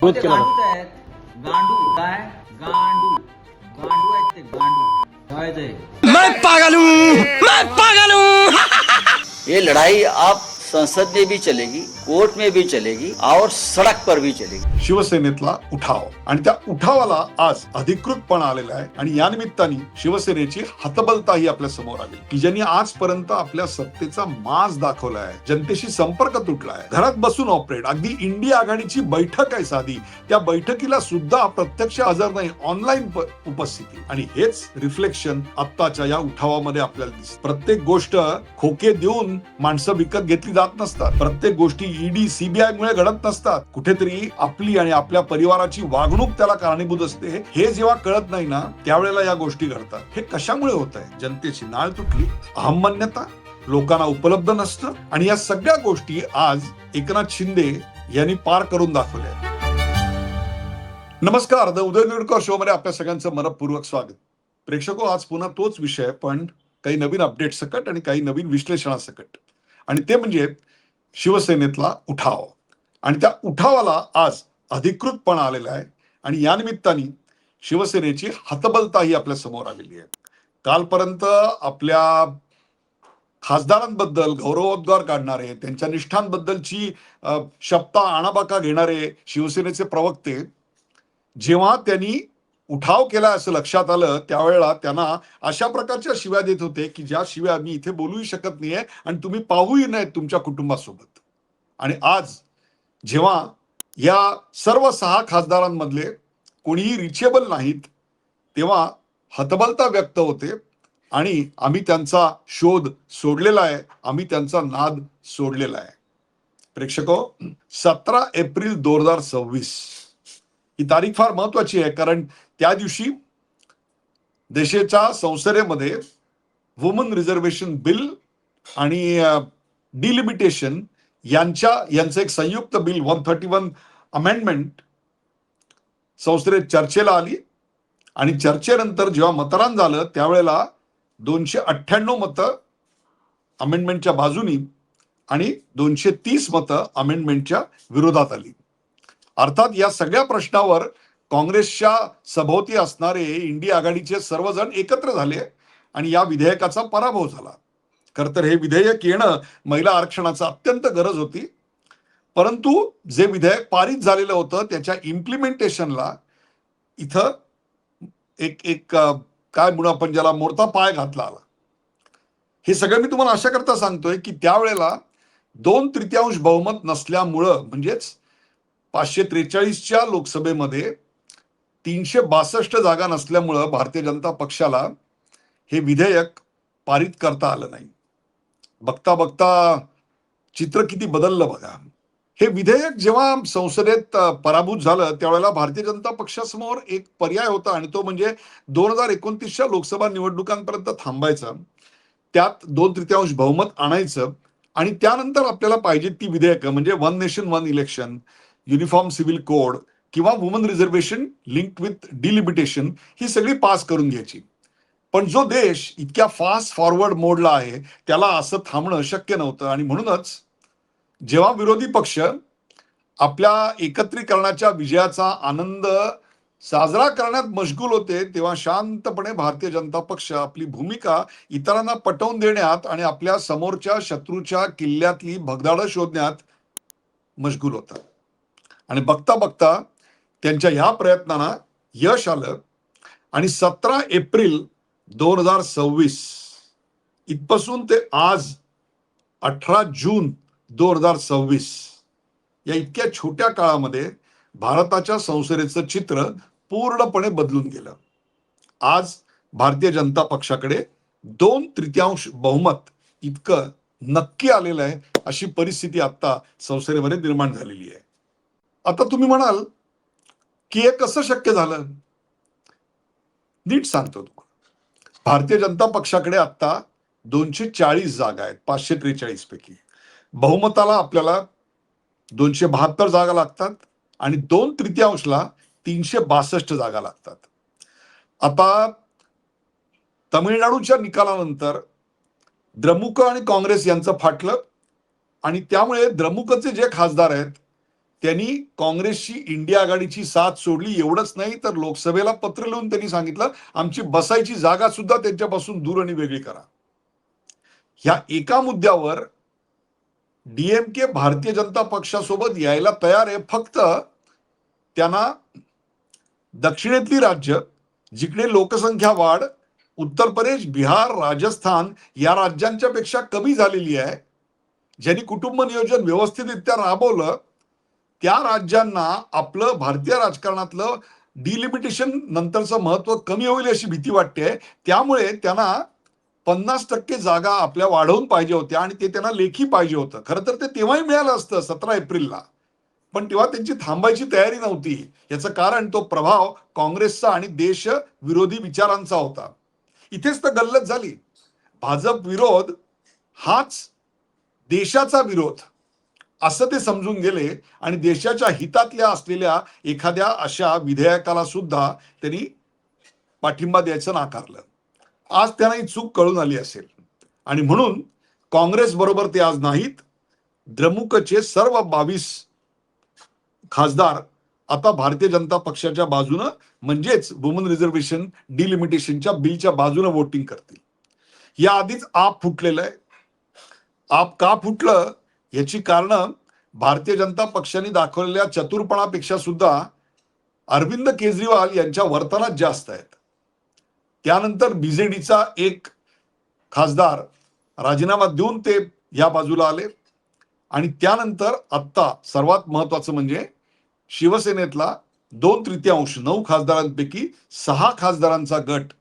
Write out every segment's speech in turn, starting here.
विरोध ते केला जातो. गांडूच आहेत. गांडू काय गांडू गांडू आहेत ते गांडू काय ते ये लड़ाई आप संसद में भी चलेगी, कोर्ट में भी चलेगी और सड़क पर भी चलेगी. शिवसेनेतला उठाव आणि त्या उठावाला आज अधिकृतपणा आलेला आहे आणि या निमित्ताने शिवसेनेची हतबलताही आपल्या समोर आली की ज्यांनी आजपर्यंत आपल्या सत्तेचा माज दाखवला आहे, जनतेशी संपर्क तुटला आहे, घरात बसून ऑपरेट, अगदी इंडिया आघाडीची बैठक आहे साधी, त्या बैठकीला सुद्धा प्रत्यक्ष हजर नाही, ऑनलाईन उपस्थिती, आणि हेच रिफ्लेक्शन आत्ताच्या या उठावामध्ये आपल्याला दिसत. प्रत्येक गोष्ट खोके देऊन माणसं विकत घेतली जात नसतात. प्रत्येक गोष्टी ईडी सीबीआय मुळे घडत नसतात. कुठेतरी आपली आणि आपल्या परिवाराची वागणूक त्याला कारणीभूत असते. हे जेव्हा कळत नाही ना, त्यावेळेला या गोष्टी घडतात. हे कशामुळे होत आहे? जनतेची नाळ तुटली, अहममान्यता, लोकांना उपलब्ध नसतं, आणि या सगळ्या गोष्टी आज एकनाथ शिंदे यांनी पार करून दाखवल्या. नमस्कार, द उदय निवडकर शो मध्ये आपल्या सगळ्यांचं मनपूर्वक स्वागत. प्रेक्षको, आज पुन्हा तोच विषय, पण काही नवीन अपडेट सकट आणि काही नवीन विश्लेषणासकट, आणि ते म्हणजे शिवसेनेतला उठाव. आणि त्या उठावाला आज अधिकृतपणा आलेला आहे आणि या निमित्ताने शिवसेनेची हतबलताही आपल्या समोर आलेली आहे. कालपर्यंत आपल्या खासदारांबद्दल गौरवोद्गार काढणारे, त्यांच्या निष्ठांबद्दलची शब्दा आणाबाका घेणारे शिवसेनेचे प्रवक्ते, जेव्हा त्यांनी उठाव केला असं लक्षात आलं, त्यावेळेला त्यांना अशा प्रकारच्या शिव्या देत होते की ज्या शिव्या मी इथे बोलूही शकत नाहीये आणि तुम्ही पाहूही नाहीत तुमच्या कुटुंबासोबत. आणि आज जेव्हा या सर्व 6 खासदारांमधले कोणीही रिचेबल नाहीत, तेव्हा हतबलता व्यक्त होते आणि आम्ही त्यांचा शोध सोडलेला आहे, आम्ही त्यांचा नाद सोडलेला आहे. प्रेक्षको, 17 एप्रिल 2026 ही तारीख फार महत्वाची आहे, कारण त्या दिवशी देशाच्या संसदेमध्ये वुमन रिझर्वेशन बिल आणि डिलिमिटेशन यांचं एक संयुक्त बिल 131 अमेंडमेंट संसदेत चर्चेला आली. आणि चर्चेनंतर जेव्हा मतदान झालं, त्यावेळेला 298 मतं अमेंडमेंटच्या बाजूनी आणि 230 मतं अमेंडमेंटच्या विरोधात आली. अर्थात या सगळ्या प्रश्नावर काँग्रेसच्या सभोवती असणारे इंडिया आघाडीचे सर्वजण एकत्र झाले आणि या विधेयकाचा पराभव झाला. खरं तर हे विधेयक येणं महिला आरक्षणाचा अत्यंत गरज होती, परंतु जे विधेयक पारित झालेलं होतं त्याच्या इम्प्लिमेंटेशनला इथं एक काय म्हणू आपण ज्याला, मोडता पाय घातला आला. हे सगळं मी तुम्हाला अशा करता सांगतोय की त्यावेळेला 2/3 बहुमत नसल्यामुळं, म्हणजेच 543च्या लोकसभेमध्ये 362 जागा नसल्यामुळं भारतीय जनता पक्षाला हे विधेयक पारित करता आलं नाही. बघता बघता चित्र किती बदललं बघा. हे विधेयक जेव्हा संसदेत पराभूत झालं, त्यावेळेला भारतीय जनता पक्षासमोर एक पर्याय होता, आणि तो म्हणजे 2029च्या लोकसभा निवडणुकांपर्यंत थांबायचं, त्यात 2/3 बहुमत आणायचं, आणि त्यानंतर आपल्याला पाहिजे ती विधेयकं, म्हणजे 1 nation 1 election, uniform civil code किंवा woman reservation linked with delimitation, ही सगळी पास करून घ्यायची. पण जो देश इतक्या फास्ट फॉरवर्ड मोडला आहे, त्याला असं थांबणं शक्य नव्हतं. आणि म्हणूनच जेव्हा विरोधी पक्ष आपल्या एकत्रीकरणाच्या विजयाचा आनंद साजरा करण्यात मशगूल होते, तेव्हा शांतपणे भारतीय जनता पक्ष आपली भूमिका इतरांना पटवून देण्यात आणि आपल्या समोरच्या शत्रूच्या किल्ल्यातली भगदाडं शोधण्यात मशगूल होता. आणि बघता बघता त्यांच्या ह्या प्रयत्नांना यश आलं आणि 17 एप्रिल 2026 इथपासून ते आज 18 जून 2026 या इतक्या छोट्या काळामध्ये भारताच्या संसदेचं चित्र पूर्णपणे बदलून गेलं. आज भारतीय जनता पक्षाकडे 2/3 बहुमत इतकं नक्की आलेलं आहे, अशी परिस्थिती आता संसदेमध्ये निर्माण झालेली आहे. आता तुम्ही म्हणाल की हे कसं शक्य झालं? नीट सांगतो तुम्हाला. भारतीय जनता पक्षाकडे आता 240 जागा आहेत 543 पैकी. बहुमताला आपल्याला 272 जागा लागतात आणि 2/3ला 362 जागा लागतात. आता तमिळनाडूच्या निकालानंतर द्रमुक आणि काँग्रेस यांचं फाटलं, आणि त्यामुळे द्रमुकचे जे खासदार आहेत त्यांनी काँग्रेसची इंडिया आघाडीची साथ सोडली. एवढंच नाही तर लोकसभेला पत्र लिहून त्यांनी सांगितलं आमची बसायची जागा सुद्धा त्यांच्यापासून दूर आणि वेगळी करा. ह्या एका मुद्द्यावर डीएमके भारतीय जनता पक्षासोबत यायला तयार आहे. फक्त त्यांना दक्षिणेतली राज्य जिकडे लोकसंख्या वाढ उत्तर प्रदेश, बिहार, राजस्थान या राज्यांच्या पेक्षा कमी झालेली आहे, ज्यांनी कुटुंब नियोजन व्यवस्थितरित्या राबवलं, त्या राज्यांना आपलं भारतीय राजकारणातलं डिलिमिटेशन नंतरचं महत्व कमी होईल अशी भीती वाटते. त्यामुळे त्यांना 50% जागा आपल्या वाढवून पाहिजे होत्या आणि ते त्यांना लेखी पाहिजे होतं. खरं तर ते तेव्हाही मिळालं असतं 17 एप्रिलला, पण तेव्हा त्यांची थांबायची तयारी नव्हती. याचं कारण तो प्रभाव काँग्रेसचा आणि देश विरोधी विचारांचा होता. इथेच तर गल्लत झाली. भाजप विरोध हाच देशाचा विरोध असं ते समजून गेले आणि देशाच्या हितातल्या असलेल्या एखाद्या अशा विधेयकाला सुद्धा त्यांनी पाठिंबा द्यायचं नाकारलं. आज त्यांना ही चूक कळून आली असेल आणि म्हणून काँग्रेस बरोबर ते आज नाहीत. द्रमुकचे सर्व 22 खासदार आता भारतीय जनता पक्षाच्या बाजूनं म्हणजेच वुमन रिझर्वेशन डिलिमिटेशनच्या बिलच्या बाजूनं वोटिंग करतील. या आधीच आप फुटलेलं आहे. आप का फुटलं याची कारणं भारतीय जनता पक्षाने दाखवलेल्या चतुरपणापेक्षा सुद्धा अरविंद केजरीवाल यांच्या वर्तनात जास्त आहेत. त्यानंतर बीजेडीचा एक खासदार राजीनामा देऊन ते या बाजूला आले आणि त्यानंतर आत्ता सर्वात महत्वाचं म्हणजे शिवसेनेतला 2/3 9 खासदारांपैकी 6 खासदारांचा गट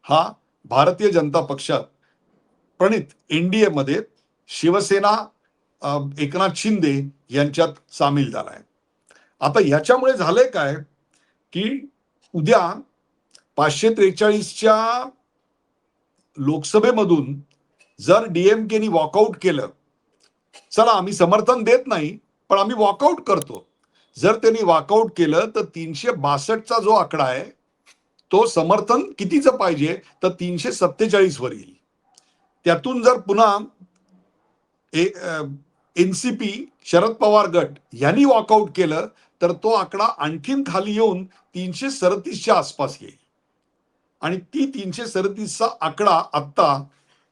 हा भारतीय जनता पक्षात प्रणित एनडीए मध्ये शिवसेना एकनाथ शिंदे यांच्यात सामील झालाय. आता याच्यामुळे झालंय काय की उद्या 543च्या लोकसभेमधून जर डीएमकेनी वॉकआउट केलं, चला आम्ही समर्थन देत नाही पण आम्ही वॉकआउट करतो, जर त्यांनी वॉकआउट केलं तर 362चा जो आकडा आहे तो समर्थन कितीचं पाहिजे तर 347 वर येईल. त्यातून जर पुन्हा एनसीपी शरद पवार गट यांनी वॉकआउट केलं तर तो आकडा आणखीन खाली येऊन 337च्या आसपास येईल आणि ती 337चा आकडा आत्ता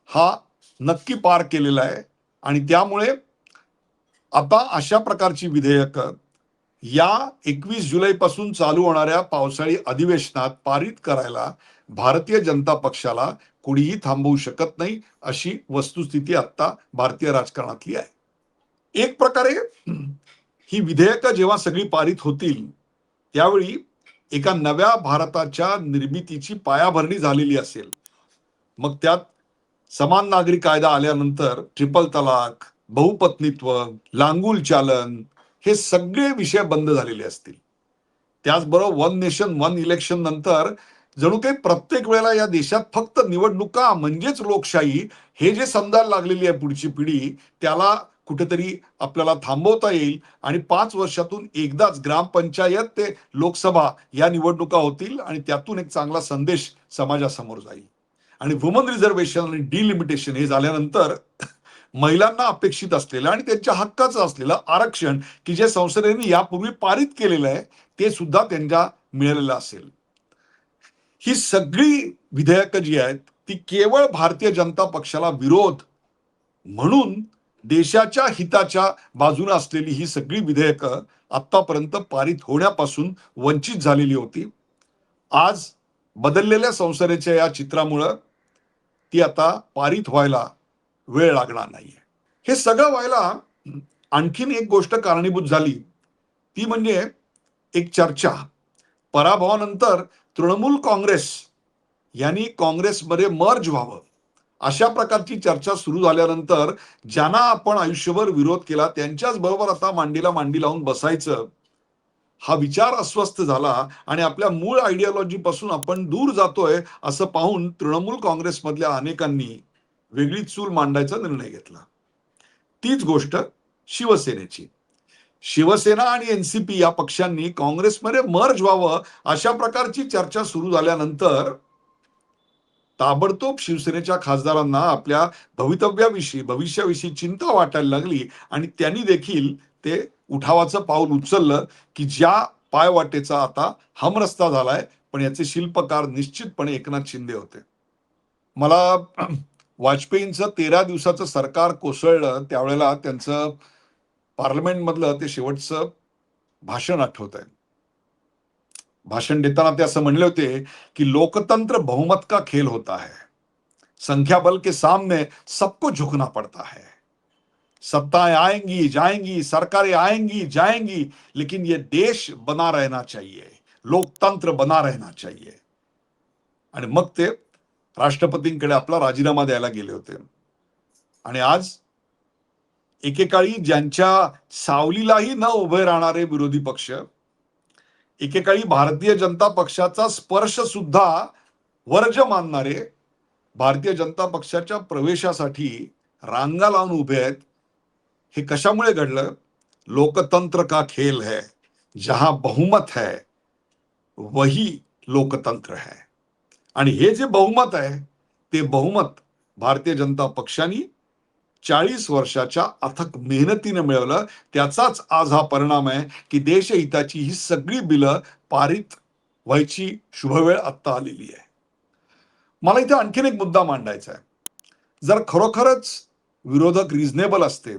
हा नक्की पार केलेला आहे. आणि त्यामुळे आता अशा प्रकारची विधेयकं या 21 जुलैपासून चालू होणाऱ्या पावसाळी अधिवेशनात पारित करायला भारतीय जनता पक्षाला कुणीही थांबवू शकत नाही अशी वस्तुस्थिती आता भारतीय राजकारणातली आहे. एक प्रकारे ही विधेयकं जेव्हा सगळी पारित होतील त्यावेळी एका नव्या भारताच्या निर्मितीची पायाभरणी झालेली असेल. मग त्यात समान नागरी कायदा आल्यानंतर ट्रिपल तलाक, बहुपत्नीत्व, लांगुल चालन हे सगळे विषय बंद झालेले असतील. त्याचबरोबर 1 नेशन 1 इलेक्शन नंतर जणू काही प्रत्येक वेळेला या देशात फक्त निवडणुका म्हणजेच लोकशाही हे जे समजायला लागलेली आहे पुढची पिढी, त्याला कुठेतरी आपल्याला थांबवता येईल आणि 5 वर्षातून एकदाच ग्रामपंचायत ते लोकसभा या निवडणुका होतील आणि त्यातून एक चांगला संदेश समाजासमोर जाईल. आणि वुमन रिझर्वेशन आणि डिलिमिटेशन हे झाल्यानंतर महिलांना अपेक्षित असलेलं आणि त्यांच्या हक्काचं असलेलं आरक्षण की जे संसदेने यापूर्वी पारित केलेलं आहे ते सुद्धा त्यांना मिळालेलं असेल. ही सगळी विधेयकं जी आहेत ती केवळ भारतीय जनता पक्षाला विरोध म्हणून देशाच्या हिताच्या बाजूने असलेली ही सगळी विधेयकं आतापर्यंत पारित होण्यापासून वंचित झालेली होती. आज बदललेल्या संसदेच्या या चित्रामुळं ती आता पारित व्हायला वेळ लागणार नाहीये. हे सगळं व्हायला आणखीन एक गोष्ट कारणीभूत झाली ती म्हणजे एक चर्चा. पराभवानंतर तृणमूल काँग्रेस यांनी काँग्रेसमध्ये मर्ज व्हावं अशा प्रकारची चर्चा सुरू झाल्यानंतर ज्यांना आपण आयुष्यभर विरोध केला त्यांच्याच बरोबर आता मांडीला मांडी लावून बसायचं हा विचार अस्वस्थ झाला आणि आपल्या मूळ आयडियोलॉजी पासून आपण दूर जातोय असं पाहून तृणमूल काँग्रेसमधल्या अनेकांनी वेगळी चूल मांडायचा निर्णय घेतला. तीच गोष्ट शिवसेनेची. शिवसेना आणि एनसीपी या पक्षांनी काँग्रेसमध्ये मर्ज व्हावं अशा प्रकारची चर्चा सुरू झाल्यानंतर ताबडतोब शिवसेनेच्या खासदारांना आपल्या भविष्याविषयी चिंता वाटायला लागली आणि त्यांनी देखील ते उठावाचं पाऊल उचललं की ज्या पायवाटेचा आता हमरस्ता झालाय, पण याचे शिल्पकार निश्चितपणे एकनाथ शिंदे होते. मला वाजपेयींचं 13 दिवसाचं सरकार कोसळलं त्यावेळेला त्यांचं पार्लमेंटमधलं ते शेवटचं भाषण आठवत आहे. भाषण देताना ते असं म्हणले होते की लोकतंत्र बहुमत का खेल होता है, संख्या बल के सामने सबको झुकना पड़ता है, सत्ताएं आएंगी जाएंगी, सरकारें आएंगी जाएंगी, लेकिन ये देश बना रहना चाहिए, लोकतंत्र बना रहना चाहिए. आणि मग ते राष्ट्रपतींकडे आपला राजीनामा द्यायला गेले होते. आणि आज एकेकाळी ज्यांच्या सावलीलाही न उभे राहणारे विरोधी पक्ष, एकेकाळी भारतीय जनता पक्षाचा स्पर्श सुद्धा वर्ज मानणारे भारतीय जनता पक्षाच्या प्रवेशासाठी रांगा लावून उभे आहेत. हे कशामुळे घडलं? लोकतंत्र का खेल है, जहां बहुमत है वही लोकतंत्र है. आणि हे जे बहुमत आहे ते बहुमत भारतीय जनता पक्षाने 40 वर्षाच्या अथक मेहनतीने मिळवलं. त्याचाच आज हा परिणाम आहे की देशहिताची ही सगळी बिलं पारित व्हायची शुभवेळ आत्ता आलेली आहे. मला इथे आणखीन एक मुद्दा मांडायचा आहे. जर खरोखरच विरोधक रिझनेबल असते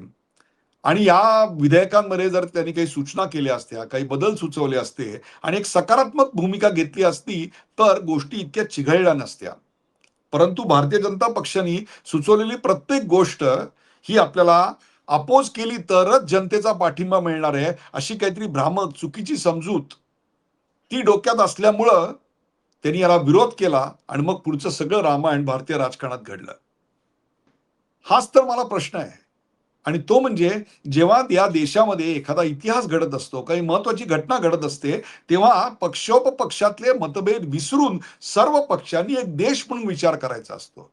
आणि या विधेयकांमध्ये जर त्यांनी काही सूचना केल्या असत्या, काही बदल सुचवले असते आणि एक सकारात्मक भूमिका घेतली असती तर गोष्टी इतक्या चिघळल्या नसत्या. परंतु भारतीय जनता पक्षाने सुचवलेली प्रत्येक गोष्ट ही आपल्याला अपोज केली तरच जनतेचा पाठिंबा मिळणार आहे अशी काहीतरी भ्रामक चुकीची समजूत ती डोक्यात असल्यामुळं त्यांनी याला विरोध केला आणि मग पुढचं सगळं रामायण भारतीय राजकारणात घडलं. हाच तर मला प्रश्न आहे. आणि तो म्हणजे जेव्हा या देशामध्ये एखादा इतिहास घडत असतो, काही महत्वाची घटना घडत असते, तेव्हा पक्षोपपक्षातले मतभेद विसरून सर्व पक्षांनी एक देश म्हणून विचार करायचा असतो.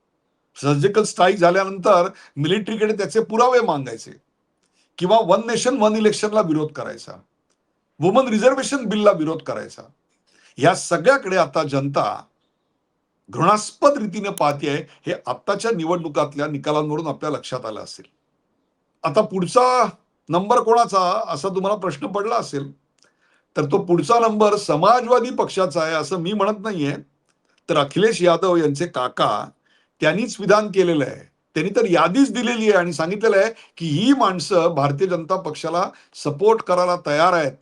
सर्जिकल स्ट्राईक झाल्यानंतर मिलिटरीकडे त्याचे पुरावे मागायचे किंवा वन नेशन वन इलेक्शनला विरोध करायचा, वुमन रिझर्वेशन बिलला विरोध करायचा. या सगळ्याकडे आता जनता घृणास्पद रीतीने पाहते आहे. हे आत्ताच्या निवडणुकातल्या निकालांवरून आपल्या लक्षात आलं असेल. आता पुढचा नंबर कोणाचा असा तुम्हाला प्रश्न पडला असेल तर तो पुढचा नंबर समाजवादी पक्षाचा आहे असं मी म्हणत नाहीये. तर अखिलेश यादव यांचे काका त्यांनीच विधान केलेलं आहे. त्यांनी तर यादीच दिलेली आहे आणि सांगितलेलं आहे की ही माणसं भारतीय जनता पक्षाला सपोर्ट करायला तयार आहेत.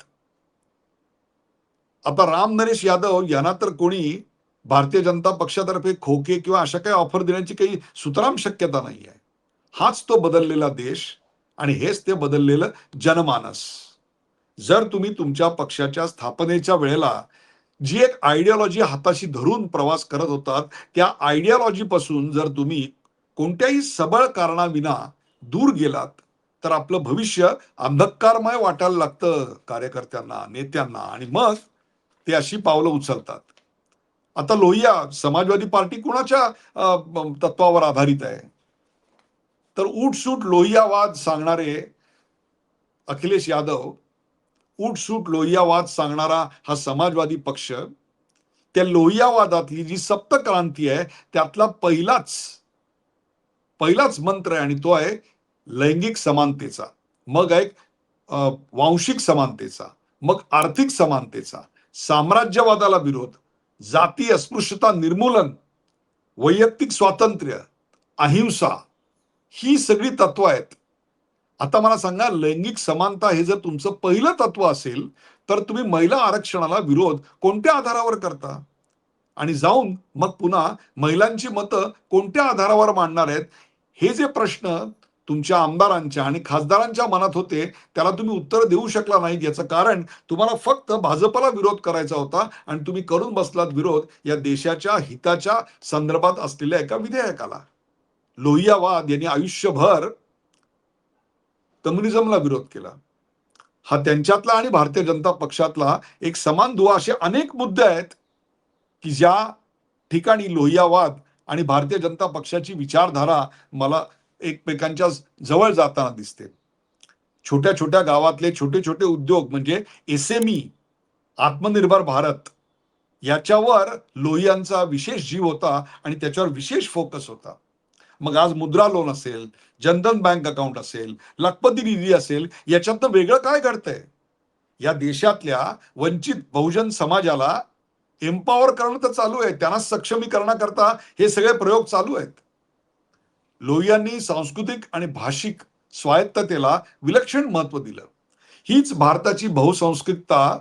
आता राम नरेश यादव यांना तर कोणी भारतीय जनता पक्षातर्फे खोके किंवा अशा काही ऑफर देण्याची काही सुतराम शक्यता नाही आहे. हाच तो बदललेला देश आणि हेच ते बदललेलं जनमानस. जर तुम्ही तुमच्या पक्षाच्या स्थापनेच्या वेळेला जी एक आयडियोलॉजी हाताशी धरून प्रवास करत होतात त्या आयडियोलॉजी पासून जर तुम्ही कोणत्याही सबळ कारणाविना दूर गेलात तर आपलं भविष्य अंधकारमय वाटायला लागतं कार्यकर्त्यांना, नेत्यांना, आणि मग ते अशी पावलं उचलतात. आता लोहिया समाजवादी पार्टी कुणाच्या तत्वावर आधारित आहे? तर उठसूट लोहियावाद सांगणारे अखिलेश यादव, उठसूट लोहियावाद सांगणारा हा समाजवादी पक्ष, त्या लोहियावादातली जी सप्तक्रांती आहे त्यातला पहिलाच मंत्र आहे आणि तो आहे लैंगिक समानतेचा, मग एक वांशिक समानतेचा, मग आर्थिक समानतेचा, साम्राज्यवादाला विरोध, जाती अस्पृश्यता निर्मूलन, वैयक्तिक स्वातंत्र्य, अहिंसा, ही सगळी तत्व आहेत. आता मला सांगा, लैंगिक समानता हे जर तुमचं पहिलं तत्व असेल तर तुम्ही महिला आरक्षणाला विरोध कोणत्या आधारावर करता? आणि जाऊन मग पुन्हा महिलांची मतं कोणत्या आधारावर मांडणार आहेत? हे जे प्रश्न तुमच्या आमदारांच्या आणि खासदारांच्या मनात होते त्याला तुम्ही उत्तर देऊ शकला नाहीत. याचं कारण तुम्हाला फक्त भाजपला विरोध करायचा होता आणि तुम्ही करून बसलात विरोध या देशाच्या हिताच्या संदर्भात असलेल्या एका विधेयकाला. लोहियावाद यांनी आयुष्यभर कम्युनिझमला विरोध केला. हा त्यांच्यातला आणि भारतीय जनता पक्षातला एक समान दुवा. असे अनेक मुद्दे आहेत की ज्या ठिकाणी लोहियावाद आणि भारतीय जनता पक्षाची विचारधारा मला एकमेकांच्या जवळ जाताना दिसते. छोट्या छोट्या गावातले छोटे छोटे उद्योग म्हणजे एसएमई, आत्मनिर्भर भारत, याच्यावर लोहियांचा विशेष जीव होता आणि त्याच्यावर विशेष फोकस होता. मग आज मुद्रा लोन असेल, जनधन बँक अकाउंट असेल, लखपती निधी असेल, याच्यातनं वेगळं काय घडतंय? या देशातल्या वंचित बहुजन समाजाला एम्पॉवर करणं तर चालू आहे, त्यांना सक्षमीकरणाकरता हे सगळे प्रयोग चालू आहेत. लोहियांनी सांस्कृतिक आणि भाषिक स्वायत्ततेला विलक्षण महत्व दिलं. हीच भारताची बहुसंस्कृतता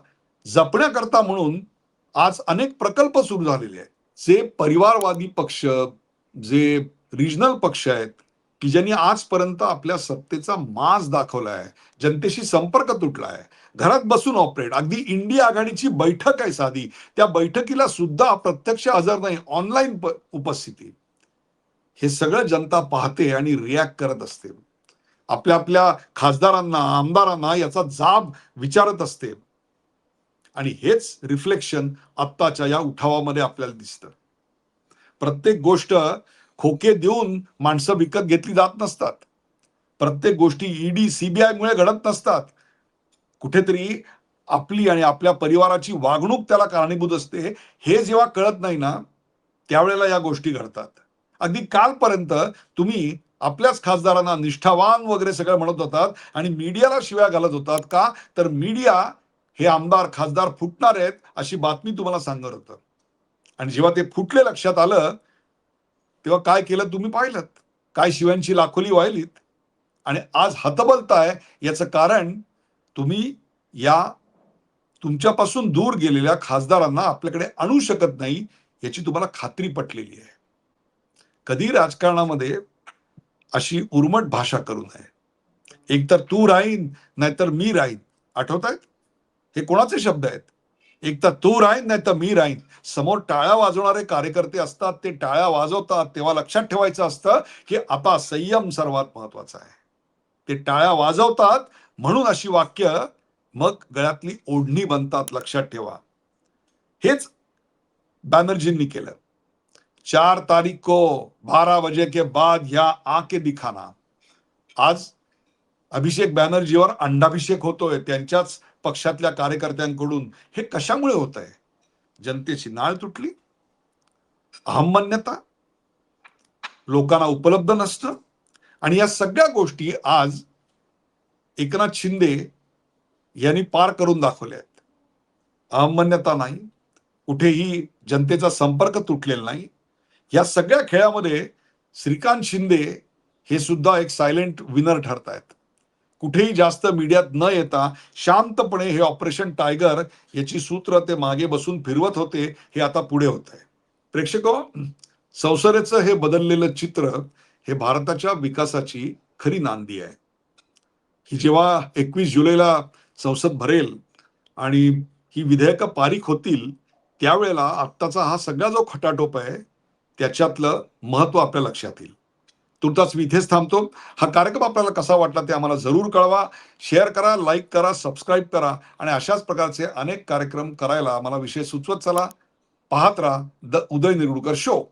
जपण्याकरता म्हणून आज अनेक प्रकल्प सुरू झालेले आहेत. जे परिवारवादी पक्ष, जे रिजनल पक्ष आहेत, की ज्यांनी आजपर्यंत आपल्या सत्तेचा माज दाखवलाय, जनतेशी संपर्क तुटलाय, घरात बसून ऑपरेट, अगदी इंडिया आघाडीची बैठक आहे साधी, त्या बैठकीला सुद्धा प्रत्यक्ष हजर नाही, ऑनलाईन उपस्थिती, हे सगळं जनता पाहते आणि रिॲक्ट करत असते. आपल्या आपल्या खासदारांना, आमदारांना याचा जाब विचारत असते. आणि हेच रिफ्लेक्शन आत्ताच्या या उठावामध्ये आपल्याला दिसतं. प्रत्येक गोष्ट खोके देऊन माणसं विकत घेतली जात नसतात. प्रत्येक गोष्टी ईडी सीबीआय मुळे घडत नसतात. कुठेतरी आपली आणि आपल्या परिवाराची वागणूक त्याला कारणीभूत असते. हे जेव्हा कळत नाही ना, त्यावेळेला या गोष्टी घडतात. अगदी कालपर्यंत तुम्ही आपल्याच खासदारांना निष्ठावान वगैरे सगळं म्हणत होतात आणि मीडियाला शिव्या घालत होतात. का तर मीडिया हे आमदार खासदार फुटणार आहेत अशी बातमी तुम्हाला सांगत होतं. आणि जेव्हा ते फुटले लक्षात आलं, तेव्हा काय केलं तुम्ही पाहिलं, काय शिव्यांची लाखोली वाहिलीत. आणि आज हतबलताय याचं कारण तुम्ही या तुमच्यापासून दूर गेलेल्या खासदारांना आपल्याकडे आणू शकत नाही याची तुम्हाला खात्री पटलेली आहे. कधी राजकारणामध्ये अशी उर्मट भाषा करू नये. एकतर तू राहीन नाहीतर मी राहीन. आठवत आहेत? हे कोणाचे शब्द आहेत? एक तर तू राहीन नाही तर मी राहीन. समोर टाळ्या वाजवणारे कार्यकर्ते असतात, ते टाळ्या वाजवतात तेव्हा लक्षात ठेवायचं असतं की आता संयम सर्वात महत्वाचा आहे. ते टाळ्या वाजवतात म्हणून अशी वाक्य मग गळ्यातली ओढणी बनतात, लक्षात ठेवा. हेच बॅनर्जींनी केलं. 4 तारीख को 12 बजे के बाद या आके दिखाना. आज अभिषेक बॅनर्जीवर अंडाभिषेक होतोय त्यांच्याच पक्षातल्या कार्यकर्त्यांकडून. हे कशामुळे होत आहे? जनतेची नाळ तुटली, अहममान्यता, लोकांना उपलब्ध नसतं. आणि या सगळ्या गोष्टी आज एकनाथ शिंदे यांनी पार करून दाखवल्या आहेत. अहममान्यता नाही, कुठेही जनतेचा संपर्क तुटलेला नाही. या सगळ्या खेळामध्ये श्रीकांत शिंदे हे सुद्धा एक सायलेंट विनर ठरत आहेत. कुठेही जास्त मीडियात न येता शांतपणे हे ऑपरेशन टायगर याची सूत्र ते मागे बसून फिरवत होते, हे आता पुढे होत आहे. प्रेक्षको, संसदेचं हे बदललेलं चित्र हे भारताच्या विकासाची खरी नांदी आहे. ही जेव्हा 21 जुलैला संसद भरेल आणि ही विधेयकं पारित होतील, त्यावेळेला आत्ताचा हा सगळा जो खटाटोप आहे त्याच्यातलं महत्व आपल्या लक्षात येईल. तुर्तास मी इथेच थांबतो. हा कार्यक्रम आपल्याला कसा वाटला ते आम्हाला जरूर कळवा. शेअर करा, लाईक करा, सबस्क्राईब करा आणि अशाच प्रकारचे अनेक कार्यक्रम करायला आम्हाला विषय सुचवत चला. पाहत राहा द उदय निरगुडकर शो.